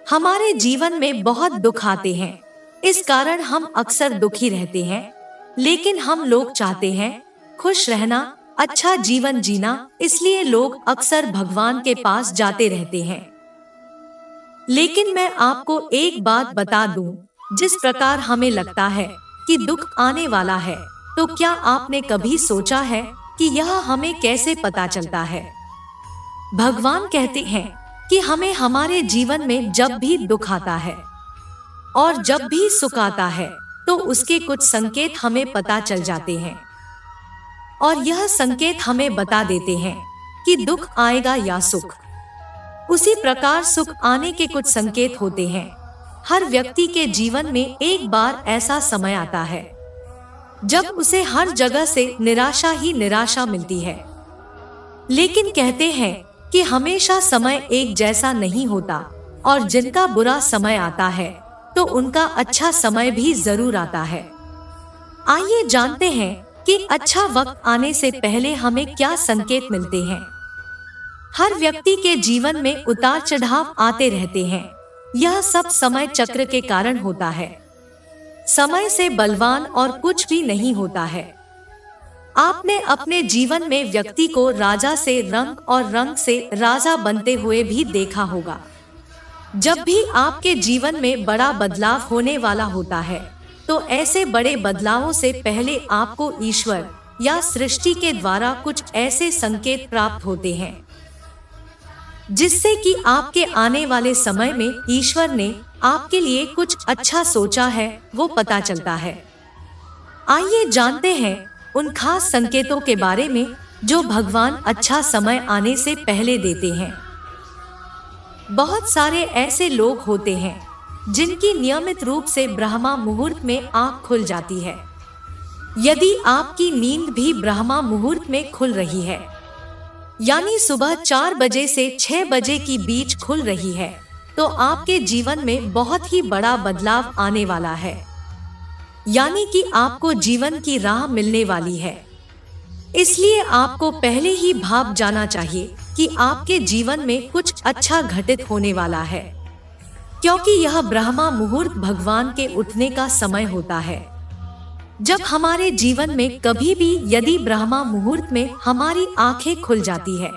हमारे जीवन में बहुत दुख आते हैं, इस कारण हम अक्सर दुखी रहते हैं। लेकिन हम लोग चाहते हैं खुश रहना, अच्छा जीवन जीना, इसलिए लोग अक्सर भगवान के पास जाते रहते हैं। लेकिन मैं आपको एक बात बता दूं, जिस प्रकार हमें लगता है कि दुख आने वाला है, तो क्या आपने कभी सोचा है कि यह हमें कैसे पता चलता है? भगवान कहते हैं कि हमें हमारे जीवन में जब भी दुख आता है और जब भी सुख आता है, तो उसके कुछ संकेत हमें पता चल जाते हैं। और यह संकेत हमें बता देते हैं कि दुख आएगा या सुख। उसी प्रकार सुख आने के कुछ संकेत होते हैं। हर व्यक्ति के जीवन में एक बार ऐसा समय आता है जब उसे हर जगह से निराशा ही निराशा मिलती है। लेकिन कहते हैं कि हमेशा समय एक जैसा नहीं होता, और जिनका बुरा समय आता है तो उनका अच्छा समय भी जरूर आता है। आइए जानते हैं कि अच्छा वक्त आने से पहले हमें क्या संकेत मिलते हैं। हर व्यक्ति के जीवन में उतार चढ़ाव आते रहते हैं। यह सब समय चक्र के कारण होता है। समय से बलवान और कुछ भी नहीं होता है। आपने अपने जीवन में व्यक्ति को राजा से रंग और रंग से राजा बनते हुए भी देखा होगा। जब भी आपके जीवन में बड़ा बदलाव होने वाला होता है, तो ऐसे बड़े बदलावों से पहले आपको ईश्वर या सृष्टि के द्वारा कुछ ऐसे संकेत प्राप्त होते हैं जिससे कि आपके आने वाले समय में ईश्वर ने आपके लिए कुछ अच्छा सोचा है, वो पता चलता है। आइए जानते हैं उन खास संकेतों के बारे में जो भगवान अच्छा समय आने से पहले देते हैं। बहुत सारे ऐसे लोग होते हैं जिनकी नियमित रूप से ब्रह्मा मुहूर्त में आँख खुल जाती है। यदि आपकी नींद भी ब्रह्मा मुहूर्त में खुल रही है, यानी सुबह 4 बजे से 6 बजे की बीच खुल रही है, तो आपके जीवन में बहुत ही बड़ा बदलाव आने वाला है। यानी कि आपको जीवन की राह मिलने वाली है। इसलिए आपको पहले ही भाप जाना चाहिए कि आपके जीवन में कुछ अच्छा घटित होने वाला है, क्योंकि यह ब्रह्मा मुहूर्त भगवान के उठने का समय होता है। जब हमारे जीवन में कभी भी यदि ब्रह्मा मुहूर्त में हमारी आंखें खुल जाती है,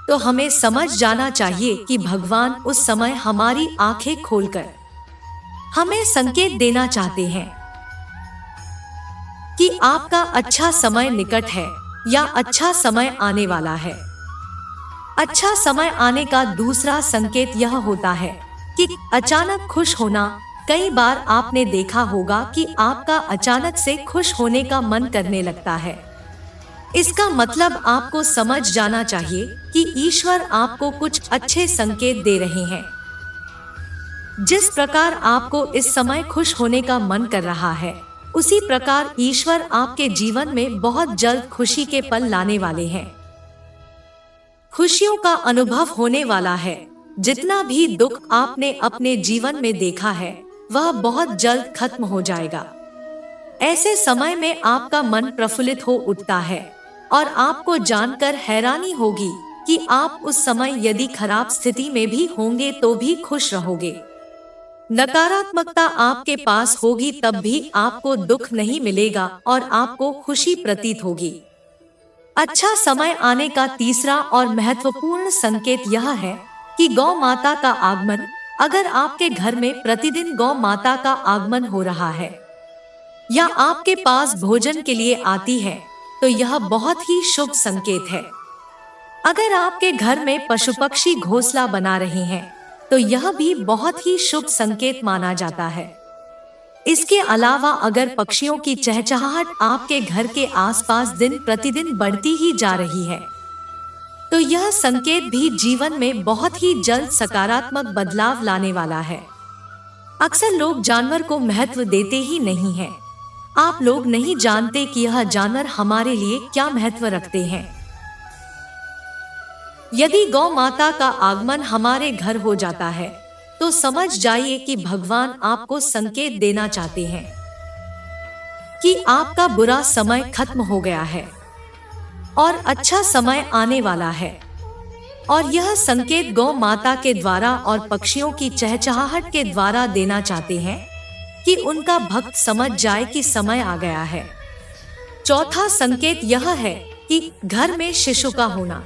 तो हमें समझ जाना चाहिए कि भगवान उस समय हमारी आंखें खोलकर हमें संकेत देना चाहते हैं कि आपका अच्छा समय निकट है या अच्छा समय आने वाला है। अच्छा समय आने का दूसरा संकेत यह होता है कि अचानक खुश होना। कई बार आपने देखा होगा कि आपका अचानक से खुश होने का मन करने लगता है। इसका मतलब आपको समझ जाना चाहिए कि ईश्वर आपको कुछ अच्छे संकेत दे रहे हैं। जिस प्रकार आपको इस समय खुश होने का मन कर रहा है, उसी प्रकार ईश्वर आपके जीवन में बहुत जल्द खुशी के पल लाने वाले हैं। खुशियों का अनुभव होने वाला है। जितना भी दुख आपने अपने जीवन में देखा है, वह बहुत जल्द खत्म हो जाएगा। ऐसे समय में आपका मन प्रफुल्लित हो उठता है और आपको जानकर हैरानी होगी कि आप उस समय यदि खराब स्थिति में भी होंगे तो भी खुश रहोगे। नकारात्मकता आपके पास होगी तब भी आपको दुख नहीं मिलेगा और आपको खुशी प्रतीत होगी। अच्छा समय आने का तीसरा और महत्वपूर्ण संकेत यह है कि गौ माता का आगमन। अगर आपके घर में प्रतिदिन गौ माता का आगमन हो रहा है या आपके पास भोजन के लिए आती है, तो यह बहुत ही शुभ संकेत है। अगर आपके घर में पशु पक्षी घोंसला बना रहे हैं, तो यह भी बहुत ही शुभ संकेत माना जाता है। इसके अलावा अगर पक्षियों की चहचहाहट आपके घर के आसपास दिन प्रतिदिन बढ़ती ही जा रही है, तो यह संकेत भी जीवन में बहुत ही जल्द सकारात्मक बदलाव लाने वाला है। अक्सर लोग जानवर को महत्व देते ही नहीं हैं। आप लोग नहीं जानते कि यह जानवर हमारे लिए क्या महत्व रखते हैं। यदि गौ माता का आगमन हमारे घर हो जाता है, तो समझ जाइए कि भगवान आपको संकेत देना चाहते हैं कि आपका बुरा समय खत्म हो गया है और अच्छा समय आने वाला है। और यह संकेत गौ माता के द्वारा और पक्षियों की चहचहाहट के द्वारा देना चाहते हैं कि उनका भक्त समझ जाए कि समय आ गया है। चौथा संकेत यह है कि घर में शिशु का होना।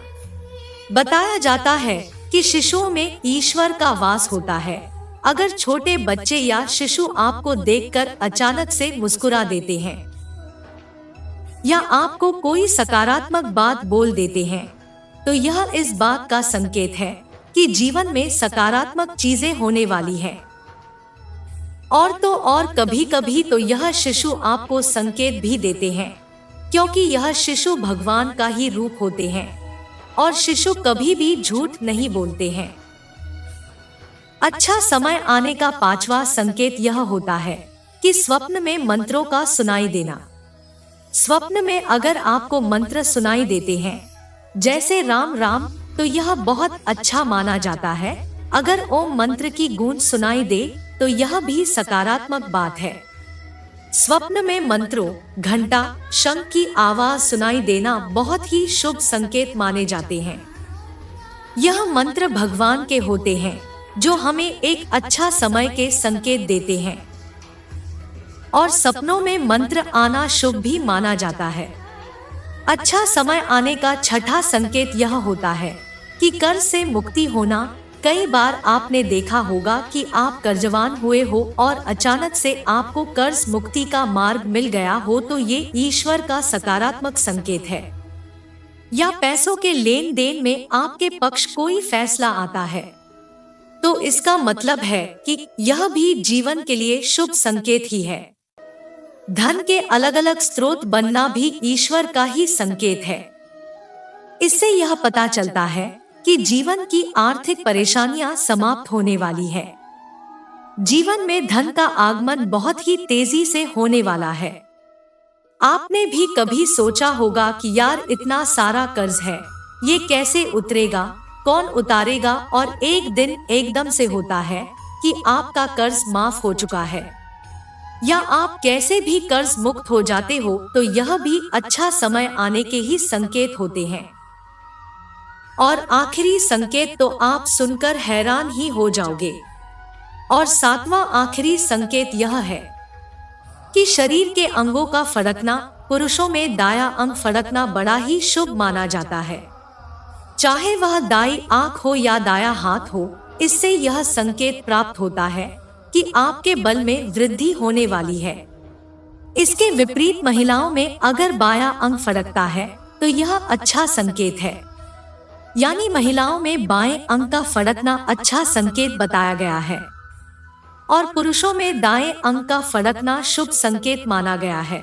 बताया जाता है कि शिशुओं में ईश्वर का वास होता है। अगर छोटे बच्चे या शिशु आपको देखकर अचानक से मुस्कुरा देते हैं या आपको कोई सकारात्मक बात बोल देते हैं, तो यह इस बात का संकेत है कि जीवन में सकारात्मक चीजें होने वाली है। और तो और कभी कभी तो यह शिशु आपको संकेत भी देते हैं, क्योंकि यह शिशु भगवान का ही रूप होते हैं और शिशु कभी भी झूठ नहीं बोलते हैं। अच्छा समय आने का पांचवा संकेत यह होता है कि स्वप्न में मंत्रों का सुनाई देना। स्वप्न में अगर आपको मंत्र सुनाई देते हैं जैसे राम राम, तो यह बहुत अच्छा माना जाता है। अगर ओम मंत्र की गूंज सुनाई दे तो यह भी सकारात्मक बात है। स्वप्न में मंत्रों, घंटा, शंख की आवाज सुनाई देना बहुत ही शुभ संकेत माने जाते हैं। यह मंत्र भगवान के होते हैं जो हमें एक अच्छा समय के संकेत देते हैं। और सपनों में मंत्र आना शुभ भी माना जाता है। अच्छा समय आने का छठा संकेत यह होता है कि कर्ज से मुक्ति होना। कई बार आपने देखा होगा कि आप कर्जवान हुए हो और अचानक से आपको कर्ज मुक्ति का मार्ग मिल गया हो, तो ये ईश्वर का सकारात्मक संकेत है। या पैसों के लेन देन में आपके पक्ष कोई फैसला आता है, तो इसका मतलब है कि यह भी जीवन के लिए शुभ संकेत ही है। धन के अलग अलग स्रोत बनना भी ईश्वर का ही संकेत है। इससे यह पता चलता है कि जीवन की आर्थिक परेशानियां समाप्त होने वाली है। जीवन में धन का आगमन बहुत ही तेजी से होने वाला है। आपने भी कभी सोचा होगा कि यार इतना सारा कर्ज है, ये कैसे उतरेगा, कौन उतारेगा, और एक दिन एकदम से होता है कि आपका कर्ज माफ हो चुका है, या आप कैसे भी कर्ज मुक्त हो जाते हो, तो यह भी अच्छा समय आने के ही संकेत होते हैं। और आखिरी संकेत तो आप सुनकर हैरान ही हो जाओगे। और सातवां आखिरी संकेत यह है कि शरीर के अंगों का फड़कना। पुरुषों में दायां अंग फड़कना बड़ा ही शुभ माना जाता है, चाहे वह दाई आंख हो या दायां हाथ हो। इससे यह संकेत प्राप्त होता है कि आपके बल में वृद्धि होने वाली है। इसके विपरीत महिलाओं में अगर बायां अंग फड़कता है तो यह अच्छा संकेत है। यानी महिलाओं में बाएं अंग का फड़कना अच्छा संकेत बताया गया है और पुरुषों में दाएं अंग का फड़कना शुभ संकेत माना गया है।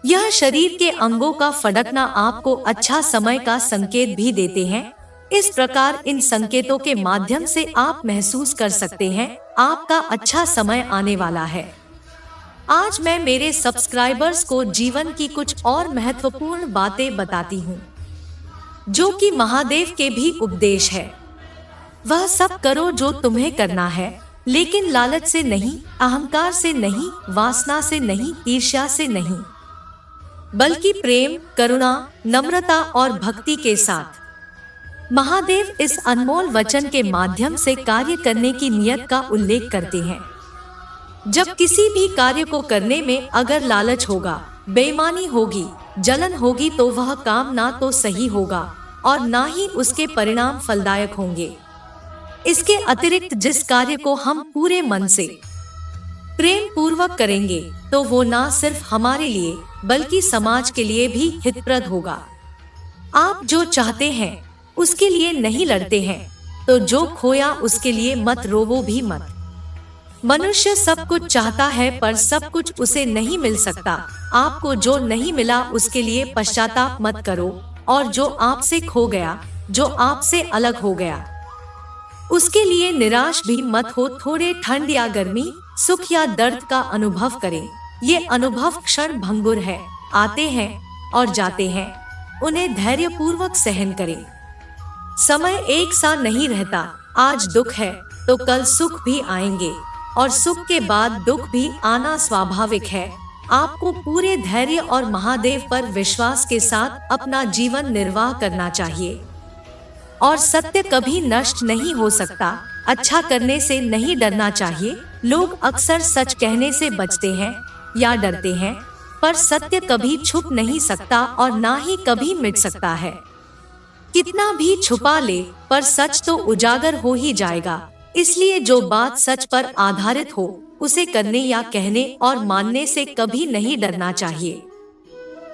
यह शरीर के अंगों का फड़कना आपको अच्छा समय का संकेत भी देते हैं। इस प्रकार इन संकेतों के माध्यम से आप महसूस कर सकते हैं आपका अच्छा समय आने वाला है। आज मैं मेरे सब्सक्राइबर्स को जीवन की कुछ और महत्वपूर्ण बातें बताती हूँ, जो कि महादेव के भी उपदेश है। वह सब करो जो तुम्हें करना है, लेकिन लालच से नहीं, अहंकार से नहीं, वासना से नहीं, ईर्ष्या से नहीं, बल्कि प्रेम, करुणा, नम्रता और भक्ति के साथ। महादेव इस अनमोल वचन के माध्यम से कार्य करने की नियत का उल्लेख करते हैं। जब किसी भी कार्य को करने में अगर लालच होगा, बेईमानी होगी, जलन होगी, तो वह काम ना तो सही होगा और ना ही उसके परिणाम फलदायक होंगे। इसके अतिरिक्त जिस कार्य को हम पूरे मन से प्रेम पूर्वक करेंगे, तो वो ना सिर्फ हमारे लिए बल्कि समाज के लिए भी हितप्रद होगा। आप जो चाहते हैं उसके लिए नहीं लड़ते हैं, तो जो खोया उसके लिए मत रोवो भी मत। मनुष्य सब कुछ चाहता है पर सब कुछ उसे नहीं मिल सकता। आपको जो नहीं मिला उसके लिए पश्चाताप मत करो, और जो आपसे खो गया, जो आपसे अलग हो गया, उसके लिए निराश भी मत हो। थोड़े ठंड या गर्मी, सुख या दर्द का अनुभव करें। ये अनुभव क्षण भंगुर है, आते हैं और जाते हैं। उन्हें धैर्य पूर्वक सहन करें। समय एक सा नहीं रहता। आज दुख है तो कल सुख भी आएंगे, और सुख के बाद दुख भी आना स्वाभाविक है। आपको पूरे धैर्य और महादेव पर विश्वास के साथ अपना जीवन निर्वाह करना चाहिए। और सत्य कभी नष्ट नहीं हो सकता। अच्छा करने से नहीं डरना चाहिए। लोग अक्सर सच कहने से बचते हैं या डरते हैं, पर सत्य कभी छुप नहीं सकता और ना ही कभी मिट सकता है। कितना भी छुपा ले, पर सच तो उजागर हो ही जाएगा। इसलिए जो बात सच पर आधारित हो, उसे करने या कहने और मानने से कभी नहीं डरना चाहिए।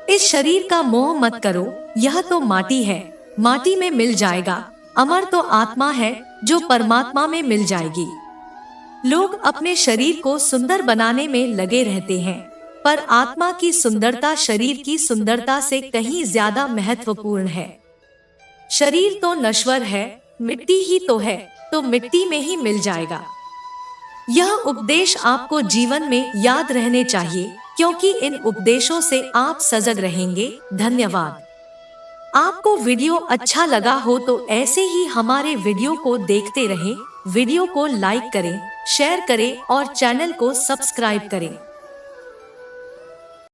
इस शरीर का मोह मत करो, यह तो माटी है, माटी में मिल जाएगा। अमर तो आत्मा है जो परमात्मा में मिल जाएगी। लोग अपने शरीर को सुंदर बनाने में लगे रहते हैं, पर आत्मा की सुंदरता शरीर की सुंदरता से कहीं ज्यादा महत्वपूर्ण है। शरीर तो नश्वर है, मिट्टी ही तो है, तो मिट्टी में ही मिल जाएगा। यह उपदेश आपको जीवन में याद रहने चाहिए, क्योंकि इन उपदेशों से आप सजग रहेंगे। धन्यवाद। आपको वीडियो अच्छा लगा हो तो ऐसे ही हमारे वीडियो को देखते रहें। वीडियो को लाइक करें, शेयर करें और चैनल को सब्सक्राइब करें।